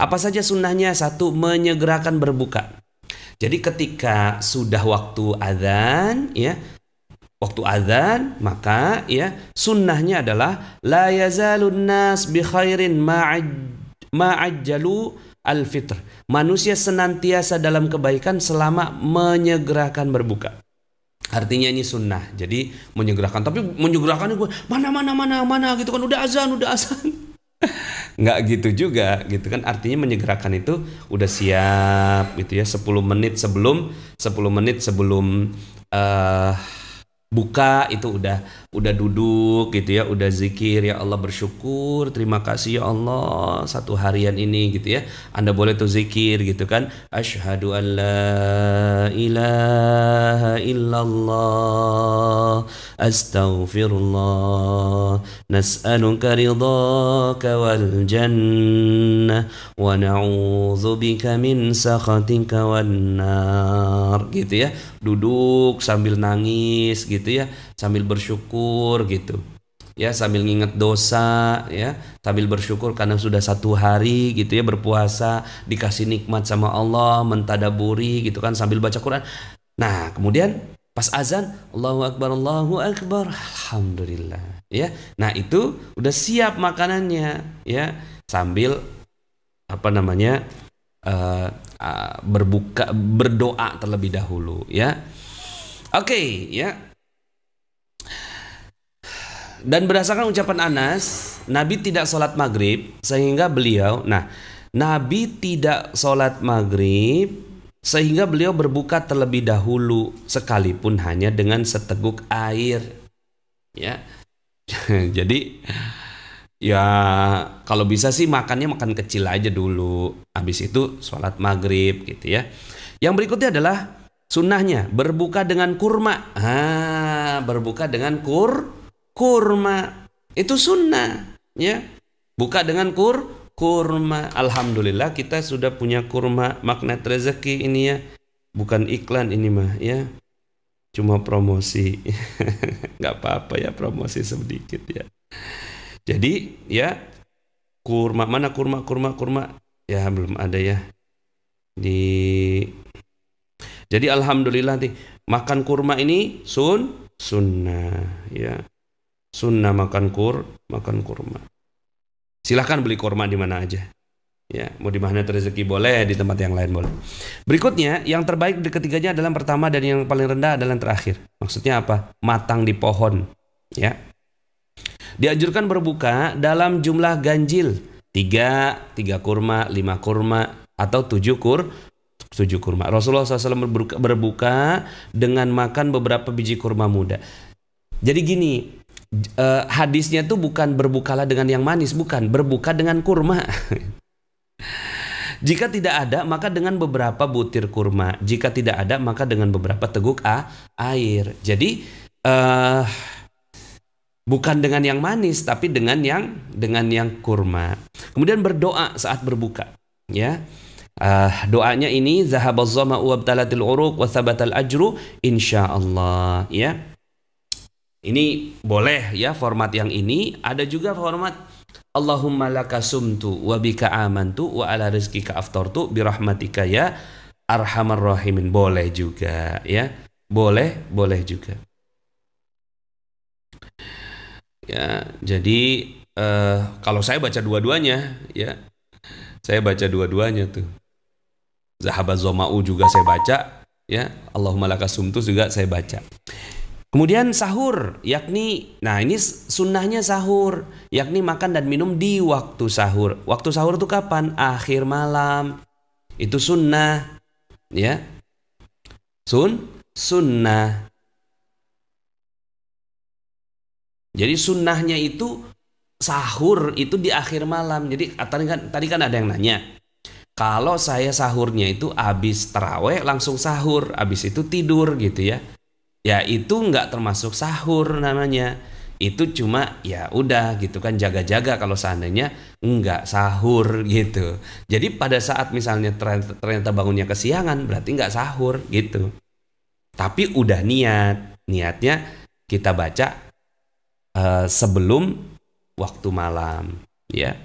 Apa saja sunnahnya? Satu, menyegerakan berbuka. Jadi ketika sudah waktu azan, ya, waktu azan, maka ya sunnahnya adalah la yazalun nas bi khairin ma'ajjalu al-fitr. Manusia senantiasa dalam kebaikan selama menyegerakan berbuka. Artinya ini sunnah. Jadi menyegerakan, tapi menyegerakan itu mana gitu kan, udah azan. Nggak gitu juga gitu kan, artinya menyegerakan itu udah siap gitu ya, 10 menit sebelum buka itu udah duduk gitu ya, udah zikir, ya Allah bersyukur, terima kasih ya Allah satu harian ini gitu ya. Anda boleh tuh zikir gitu kan, asyhadu an la ilaha illallah astaghfirullah nas'aluka ridhaka wal jannah wa na'udzubika min sakhatika wan nar gitu ya. Duduk sambil nangis gitu ya, sambil bersyukur gitu ya, sambil nginget dosa ya, sambil bersyukur karena sudah satu hari gitu ya berpuasa, dikasih nikmat sama Allah, mentadaburi gitu kan, sambil baca Quran. Nah kemudian pas azan, Allahu Akbar, alhamdulillah ya. Nah itu udah siap makanannya ya, sambil apa namanya berdoa terlebih dahulu ya. Oke, ya. Dan berdasarkan ucapan Anas, Nabi tidak sholat maghrib sehingga beliau, Nabi tidak sholat maghrib sehingga beliau berbuka terlebih dahulu sekalipun hanya dengan seteguk air ya. Jadi ya kalau bisa sih makan kecil aja dulu, habis itu sholat maghrib gitu ya. Yang berikutnya adalah sunnahnya berbuka dengan kurma. Berbuka dengan kurma itu sunnah ya. Buka dengan kurma. Alhamdulillah kita sudah punya kurma magnet rezeki ini ya. Bukan iklan ini mah ya, cuma promosi. Nggak apa-apa ya, promosi sedikit ya. Jadi ya kurma, mana kurma ya, belum ada ya jadi alhamdulillah nih, makan kurma ini sunnah ya, sunnah makan kurma. Silahkan beli kurma di mana aja ya, mau di mana rezeki boleh, di tempat yang lain boleh. Berikutnya yang terbaik di ketiganya adalah yang pertama, dan yang paling rendah adalah yang terakhir. Maksudnya apa? Matang di pohon ya. Dianjurkan berbuka dalam jumlah ganjil 3 kurma, 5 kurma, atau 7 kurma. Rasulullah SAW berbuka dengan makan beberapa biji kurma muda. Jadi gini, hadisnya tuh bukan berbukalah dengan yang manis, bukan, berbuka dengan kurma. Jika tidak ada, maka dengan beberapa butir kurma. Jika tidak ada, maka dengan beberapa teguk air. Jadi bukan dengan yang manis, tapi dengan yang kurma. Kemudian berdoa saat berbuka ya. Doanya ini zahabaz zama'u wabtalatil uruq wa thabatal ajru insyaallah ya. Ini boleh ya, format yang ini. Ada juga format Allahumma laka sumtu wa bika amantu wa ala rizkika aftartu birahmatika ya arhamar rahimin. Boleh juga ya. Boleh juga. Ya, jadi kalau saya baca dua-duanya ya. Saya baca dua-duanya tuh. Zahabaz zama'u juga saya baca ya. Allahumma laka sumtu juga saya baca. Kemudian sahur, yakni ini sunnahnya sahur, yakni makan dan minum di waktu sahur. Waktu sahur itu kapan? Akhir malam. Itu sunnah ya. Sunnah. Jadi sunnahnya itu sahur itu di akhir malam. Jadi tadi kan ada yang nanya, kalau saya sahurnya itu habis taraweh langsung sahur, habis itu tidur gitu ya. Ya itu nggak termasuk sahur namanya. Itu cuma ya udah gitu kan, jaga-jaga kalau seandainya nggak sahur gitu. Jadi pada saat misalnya ternyata bangunnya kesiangan, berarti nggak sahur gitu. Tapi udah niatnya kita baca sebelum waktu malam ya.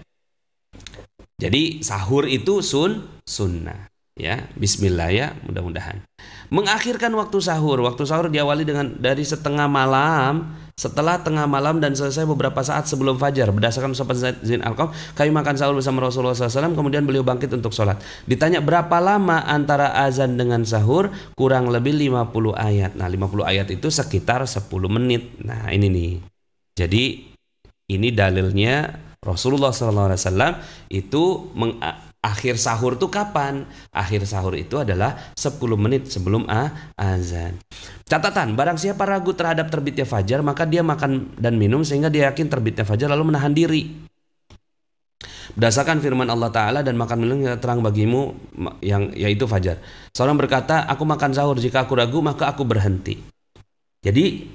Jadi sahur itu sunnah. Ya, bismillah ya, mudah-mudahan. Mengakhirkan waktu sahur diawali dari setengah malam, setelah tengah malam dan selesai beberapa saat sebelum fajar. Berdasarkan sahabat Zain Al-Qam, kami makan sahur bersama Rasulullah SAW, kemudian beliau bangkit untuk sholat. Ditanya berapa lama antara azan dengan sahur, kurang lebih 50 ayat. Nah, 50 ayat itu sekitar 10 menit. Nah, ini nih. Jadi ini dalilnya Rasulullah SAW itu akhir sahur itu kapan? Akhir sahur itu adalah 10 menit sebelum azan. Catatan, barang siapa ragu terhadap terbitnya fajar, maka dia makan dan minum sehingga dia yakin terbitnya fajar lalu menahan diri. Berdasarkan firman Allah Ta'ala, dan makan minum yang terang bagimu yaitu fajar. Seorang berkata, aku makan sahur, jika aku ragu maka aku berhenti. Jadi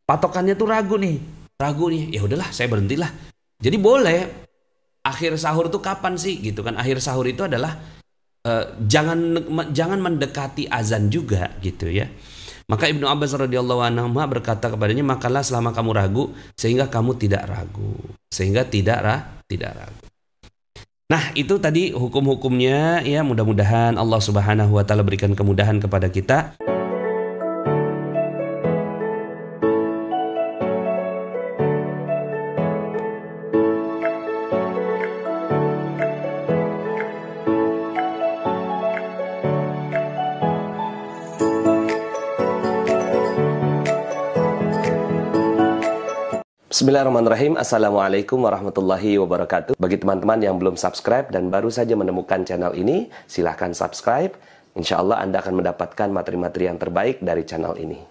patokannya tuh ragu nih, ya udahlah saya berhentilah. Jadi boleh. Akhir sahur itu kapan sih gitu kan? Akhir sahur itu adalah jangan mendekati azan juga gitu ya. Maka Ibnu Abbas radhiyallahu anhu berkata kepadanya, makanlah selama kamu ragu sehingga kamu tidak ragu. Nah, itu tadi hukum-hukumnya ya. Mudah-mudahan Allah Subhanahu wa taala berikan kemudahan kepada kita. Bismillahirrahmanirrahim. Assalamualaikum warahmatullahi wabarakatuh. Bagi teman-teman yang belum subscribe dan baru saja menemukan channel ini, silahkan subscribe. Insya Allah Anda akan mendapatkan materi-materi yang terbaik dari channel ini.